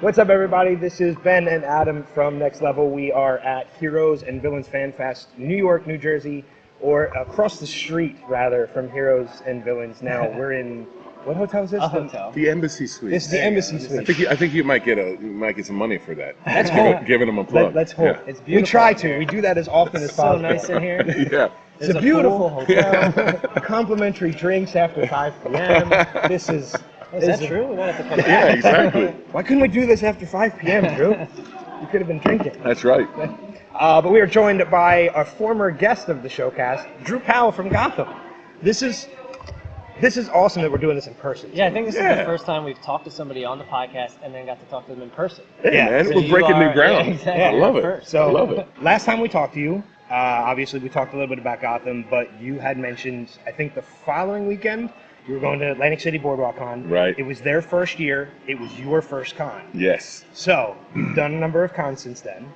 What's up, everybody? This is Ben and Adam from Next Level. We are at Heroes and Villains Fan Fest, New York, New Jersey, or across the street, rather, from Heroes and Villains. Now, we're in, what hotel is this? A hotel. The Embassy Suite. This is the Embassy Suite. I think you might get some money for that. Let's hope. Giving them a plug. Let's hope. Yeah. It's beautiful. We try to. We do that as often as So possible. nice in here. Yeah. It's a beautiful hotel. Complimentary drinks after 5 p.m. This is... Is that true? We might have to come back. Yeah, exactly. Why couldn't we do this after 5 p.m., Drew? You could have been drinking. That's right. But we are joined by a former guest of the Showcast, Drew Powell from Gotham. This is awesome that we're doing this in person. Yeah, I think this is the first time we've talked to somebody on the podcast and then got to talk to them in person. Yeah, man, So we're breaking new ground. Yeah, exactly. I love it. First. So I love it. last time we talked to you, obviously we talked a little bit about Gotham, but you had mentioned, I think the following weekend, you were going to Atlantic City Boardwalk Con. Right. It was their first year. It was your first con. Yes. So you've done a number of cons since then.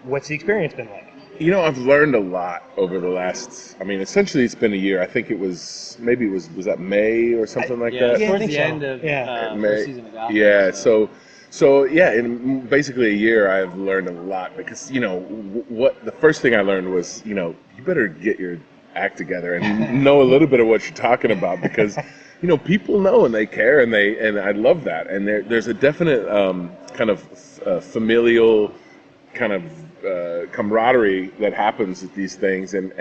What's the experience been like? You know, I've learned a lot over the last. I mean, essentially, it's been a year. I think it was was that May or something like that. Yeah, I towards think the so. end of Yeah. first season of Gotham. Yeah, so yeah, in basically a year, I've learned a lot because what the first thing I learned was you better get your act together and know a little bit of what you're talking about because people know and they care and I love that and there's a definite kind of familial kind of camaraderie that happens at these things and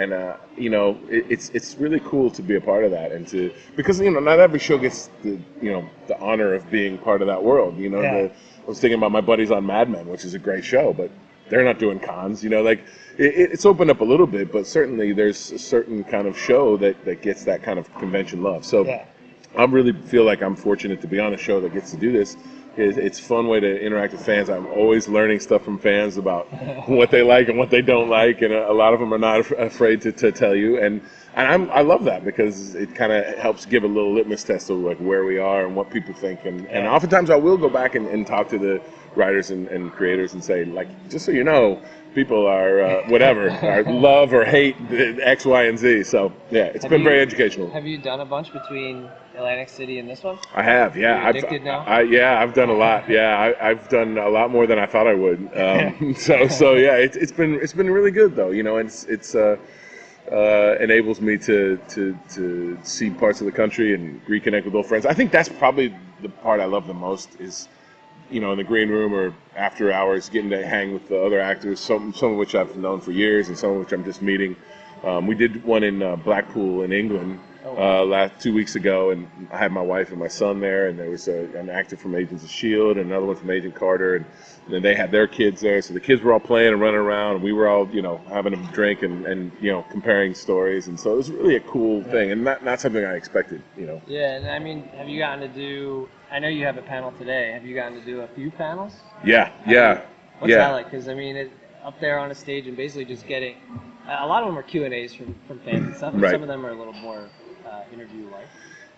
it's really cool to be a part of that and because not every show gets the honor of being part of that world. I was thinking about my buddies on Mad Men, which is a great show, but they're not doing cons. It's opened up a little bit, but certainly there's a certain kind of show that gets that kind of convention love. So I really feel like I'm fortunate to be on a show that gets to do this. It's a fun way to interact with fans. I'm always learning stuff from fans about what they like and what they don't like, and a lot of them are not afraid to tell you. And I love that because it kind of helps give a little litmus test of like where we are and what people think. And oftentimes I will go back and talk to the writers and creators and say, like, just so you know, people are whatever, are love or hate X, Y, and Z. So yeah, it's been very educational. Have you done a bunch between Atlantic City and this one? I have, yeah. Are you addicted now? I've done a lot. Yeah, I've done a lot more than I thought I would. So yeah, it's been really good though. It's enables me to see parts of the country and reconnect with old friends. I think that's probably the part I love the most is, in the green room or after hours, getting to hang with the other actors, some of which I've known for years and some of which I'm just meeting. We did one in Blackpool in England last 2 weeks ago, and I had my wife and my son there, and there was an actor from Agents of S.H.I.E.L.D. and another one from Agent Carter, and then they had their kids there, so the kids were all playing and running around, and we were all, having a drink and comparing stories, and so it was really a cool thing, and not something I expected, Yeah, and I mean, have you gotten to do, I know you have a panel today, have you gotten to do a few panels? Yeah. What's that like? Because, I mean, up there on a stage and basically just getting, a lot of them are Q&As from fans and stuff, and some of them are a little more interview-like.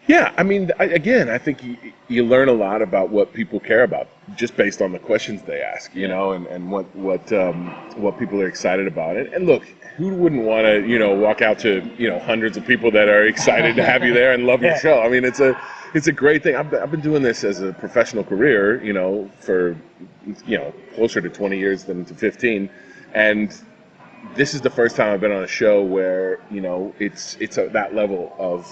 Yeah, I mean, I think you learn a lot about what people care about just based on the questions they ask, and what people are excited about. And look, who wouldn't want to, walk out to, hundreds of people that are excited to have you there and love your show? I mean, it's a great thing. I've been doing this as a professional career, for, closer to 20 years than to 15. And this is the first time I've been on a show where, it's at that level of,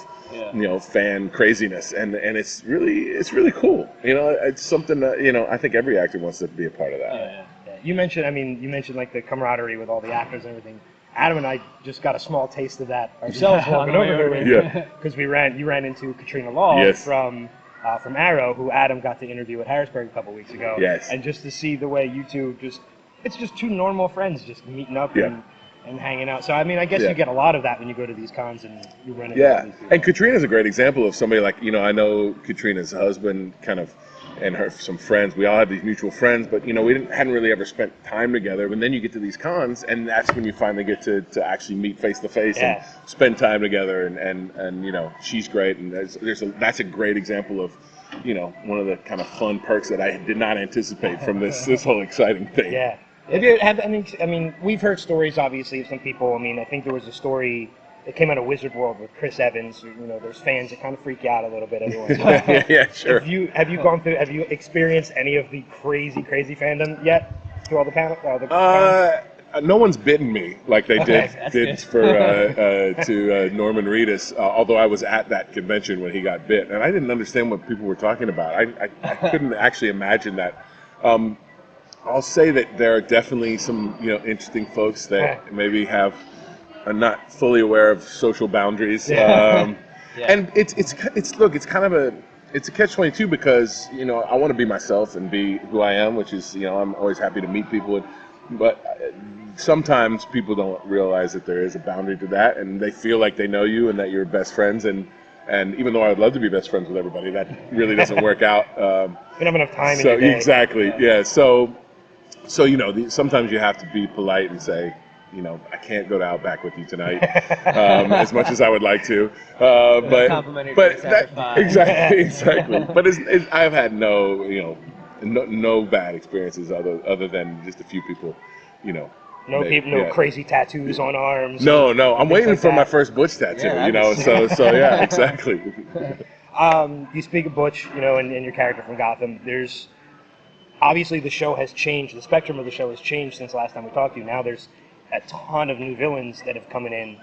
fan craziness, and it's really cool. It's something that I think every actor wants to be a part of that. Yeah. You mentioned like the camaraderie with all the actors and everything. Adam and I just got a small taste of that ourselves walking over here because you ran into Katrina Law from Arrow, who Adam got to interview at Harrisburg a couple weeks ago. Yes. And just to see the way you two it's just two normal friends just meeting up and hanging out. So, I mean, I guess you get a lot of that when you go to these cons and you run into all these people. And Katrina's a great example of somebody like, I know Katrina's husband and some friends. We all have these mutual friends, but, we hadn't really ever spent time together. But then you get to these cons, and that's when you finally get to actually meet face-to-face and spend time together. And she's great. And that's a great example of, one of the kind of fun perks that I did not anticipate from this whole exciting thing. Yeah. Have you had any? I mean, we've heard stories, obviously, of some people. I mean, I think there was a story it came out of Wizard World with Chris Evans. You know, there's fans that kind of freak you out a little bit every once in a while. Yeah, sure. Have you experienced any of the crazy fandom yet through all the panel? No one's bitten me like they did to Norman Reedus, although I was at that convention when he got bit, and I didn't understand what people were talking about. I couldn't actually imagine that. I'll say that there are definitely some interesting folks that maybe are not fully aware of social boundaries, and it's kind of a catch-22 because I want to be myself and be who I am, which is I'm always happy to meet people, but sometimes people don't realize that there is a boundary to that, and they feel like they know you and that you're best friends, and even though I would love to be best friends with everybody, that really doesn't work out. You don't have enough time in your day. Exactly, yeah. So sometimes you have to be polite and say, I can't go to Outback with you tonight, as much as I would like to. Exactly. But I've had no bad experiences other than just a few people, No crazy tattoos on arms. No. I'm waiting for my first Butch tattoo. So yeah, exactly. You speak of Butch, and your character from Gotham. There's obviously the show has changed. The spectrum of the show has changed since last time we talked to you. Now there's a ton of new villains that have come in.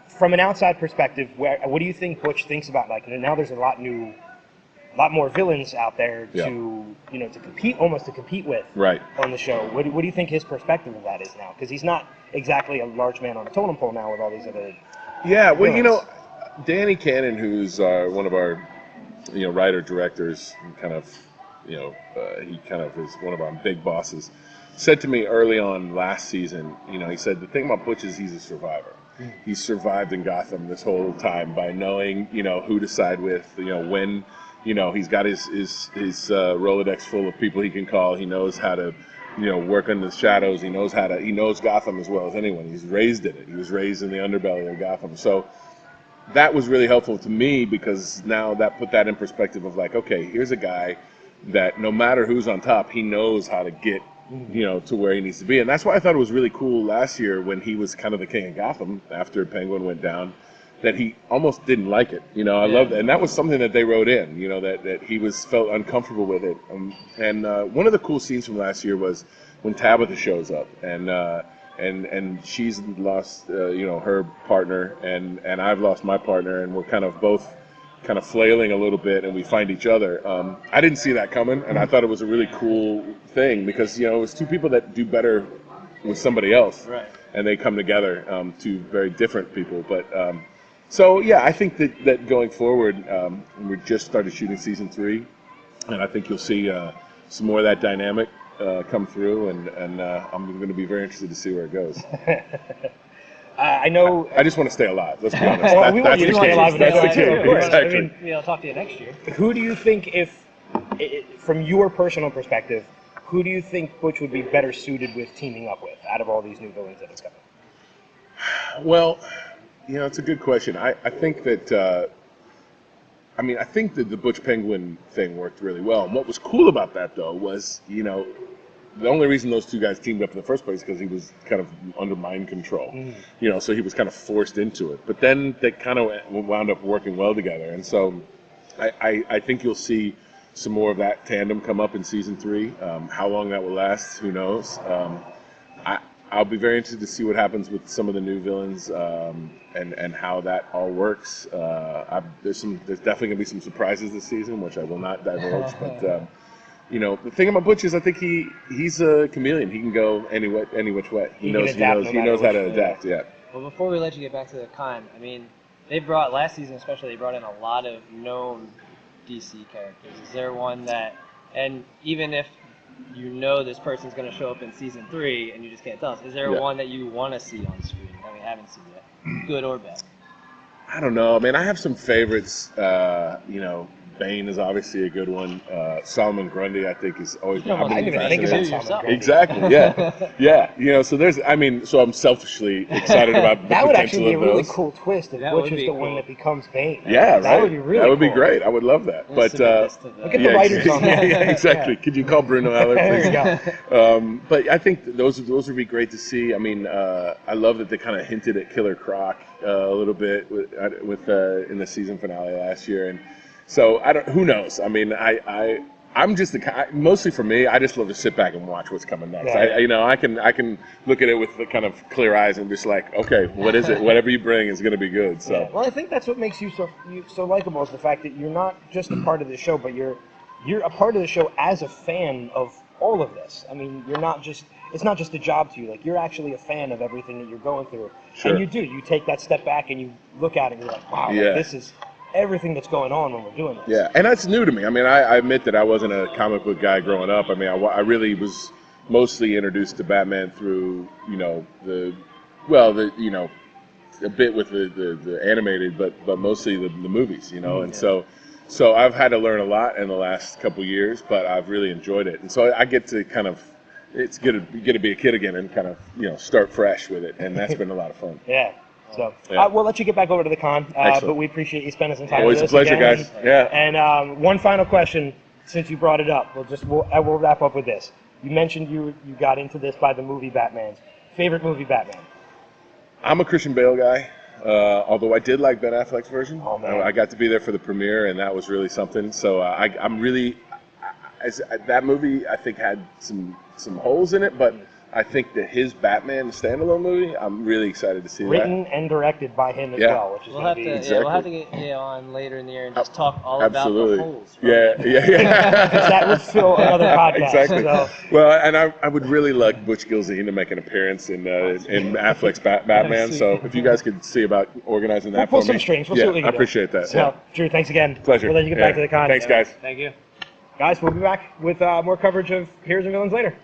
From an outside perspective, what do you think Butch thinks about? Like now, there's a lot more villains out there to compete with on the show. What do you think his perspective of that is now? Because he's not exactly a large man on a totem pole now with all these other. Yeah, well, villains. Danny Cannon, who's one of our writer directors, kind of he kind of is one of our big bosses, said to me early on last season, he said the thing about Butch is he's a survivor. He's survived in Gotham this whole time by knowing who to side with, when. He's got his Rolodex full of people he can call. He knows how to, work in the shadows. He knows Gotham as well as anyone. He's raised in it. He was raised in the underbelly of Gotham. So that was really helpful to me because now that put that in perspective of like, okay, here's a guy that no matter who's on top, he knows how to get, to where he needs to be. And that's why I thought it was really cool last year when he was kind of the king of Gotham after Penguin went down, that he almost didn't like it. I loved it. And that was something that they wrote in, that he felt uncomfortable with it. And one of the cool scenes from last year was when Tabitha shows up and she's lost, her partner and I've lost my partner, and we're kind of both kind of flailing a little bit, and we find each other. I didn't see that coming, and I thought it was a really cool thing because, it was two people that do better with somebody else. Right. And they come together, two very different people. But so, yeah, I think that going forward, we just started shooting season 3, and I think you'll see some more of that dynamic come through, and I'm going to be very interested to see where it goes. I know. I just want to stay alive. Let's be honest. Well, we want you to stay alive. That's the key. Exactly. I mean, I'll talk to you next year. Who do you think, from your personal perspective, who do you think Butch would be better suited with teaming up with out of all these new villains that have come in? Well, it's a good question. I think that. I think that the Butch Penguin thing worked really well. And what was cool about that, though, was the only reason those two guys teamed up in the first place is because he was kind of under mind control. So he was kind of forced into it. But then they kind of wound up working well together. And so I think you'll see some more of that tandem come up in season 3. How long that will last, who knows? I'll be very interested to see what happens with some of the new villains and how that all works. There's definitely going to be some surprises this season, which I will not divulge. But the thing about Butch is I think he's a chameleon. He can go any which way. He knows how to adapt. Yeah. Well, before we let you get back to the con, they brought last season especially. They brought in a lot of known DC characters. Is there one that, and even if this person's going to show up in season 3 and you just can't tell us, is there one that you want to see on screen that we haven't seen yet, good or bad? I don't know. I have some favorites. Bane is obviously a good one. Solomon Grundy, I think, is always. I didn't even think about Solomon Grundy. Exactly. Yeah. Yeah. You know, so there's. I mean, so I'm selfishly excited about the that would potential actually be a of really those. cool twist if Butch is the one that becomes Bane. Yeah, right. That would be really. That would be cool. great. I would love that. But look at the writers on that. Yeah, exactly. Could you call Bruno Heller, please? There you go. But I think those would be great to see. I mean, I love that they kind of hinted at Killer Croc a little bit with in the season finale last year, and so who knows? I mean, I'm just mostly for me. I just love to sit back and watch what's coming next. Yeah. I can look at it with the kind of clear eyes and just like, okay, what is it? Whatever you bring is going to be good. So. Yeah. Well, I think that's what makes you so likable is the fact that you're not just a part of the show, but you're a part of the show as a fan of all of this. I mean, it's not just a job to you. Like, you're actually a fan of everything that you're going through. Sure. And you take that step back and you look at it and you're like, wow, like, this is everything that's going on when we're doing this. Yeah, and that's new to me. I mean, I admit that I wasn't a comic book guy growing up. I mean, I really was mostly introduced to Batman through, a bit with the animated, but mostly the movies, and so I've had to learn a lot in the last couple years, but I've really enjoyed it. And so I get to kind of, it's good to get to be a kid again and kind of, start fresh with it. And that's been a lot of fun. Yeah. So we'll let you get back over to the con, but we appreciate you spending some time with us. Always a pleasure, again. guys. Yeah. And one final question, since you brought it up, we'll wrap up with this. You mentioned you got into this by the movie Batman. Favorite movie Batman? I'm a Christian Bale guy. Although I did like Ben Affleck's version. Oh, man. I got to be there for the premiere, and that was really something. So I'm really, that movie I think had some holes in it, but I think that his Batman standalone movie, I'm really excited to see Written and directed by him as well, which is we'll have to get you on later in the year and just talk all about the holes. Yeah. Because that would fill another podcast. Exactly. So. Well, and I would really like Butch Gilzean to make an appearance in Affleck's Batman. So if you guys could see about organizing that we'll for pull me. some strings. We'll see what we can I appreciate that. So, Drew, thanks again. Pleasure. We'll let you get back to the con. Thanks, guys. Thank you. Guys, we'll be back with more coverage of Heroes and Villains later.